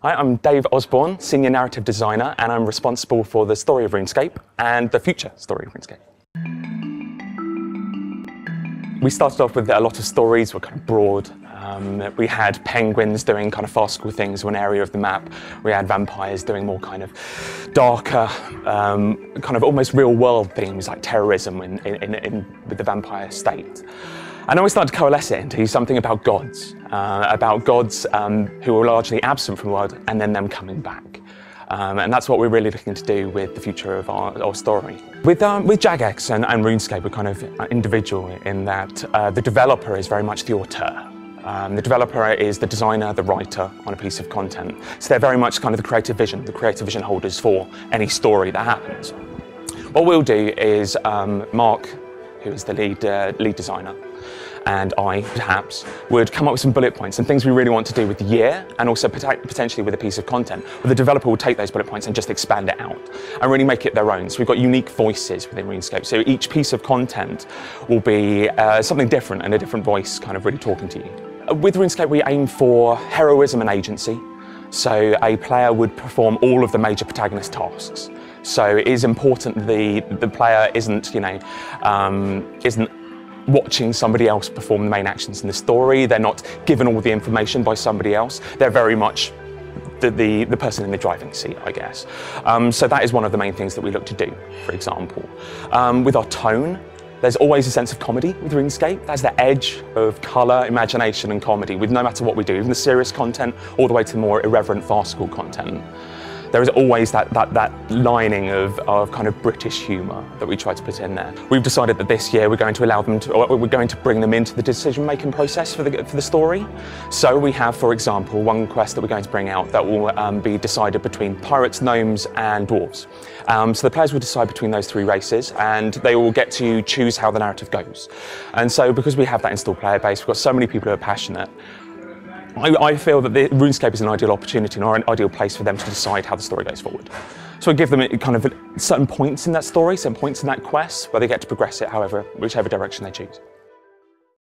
Hi, I'm Dave Osborne, Senior Narrative Designer, and I'm responsible for the story of Runescape and the future story of Runescape. We started off with a lot of stories, were kind of broad. We had penguins doing kind of farcical things in one area of the map. We had vampires doing more kind of darker, kind of almost real world themes like terrorism with the vampire state. And then we started to coalesce it into something about gods who were largely absent from the world and then them coming back. And that's what we're really looking to do with the future of our story. With Jagex and Runescape, we're kind of individual in that the developer is very much the auteur. The developer is the designer, the writer on a piece of content. So they're very much kind of the creative vision holders for any story that happens. What we'll do is Mark, who is the lead designer, and I, perhaps, would come up with some bullet points and things we really want to do with the year and also potentially with a piece of content. But the developer will take those bullet points and just expand it out and really make it their own. So we've got unique voices within Runescape. So each piece of content will be something different and a different voice kind of really talking to you. With Runescape, we aim for heroism and agency. So a player would perform all of the major protagonist tasks. So it is important the player isn't watching somebody else perform the main actions in the story. They're not given all the information by somebody else. They're very much the person in the driving seat, I guess. So that is one of the main things that we look to do, for example. With our tone, there's always a sense of comedy with Runescape. That's the edge of colour, imagination and comedy with no matter what we do, even the serious content all the way to the more irreverent, farcical content. There is always that lining of kind of British humour that we try to put in there. We've decided that this year we're going to bring them into the decision-making process for the story. So we have, for example, one quest that we're going to bring out that will be decided between pirates, gnomes and dwarves. So the players will decide between those three races and they will get to choose how the narrative goes. And so because we have that installed player base, we've got so many people who are passionate, I feel that Runescape is an ideal opportunity or an ideal place for them to decide how the story goes forward. So I give them kind of certain points in that story, certain points in that quest, where they get to progress it whichever direction they choose.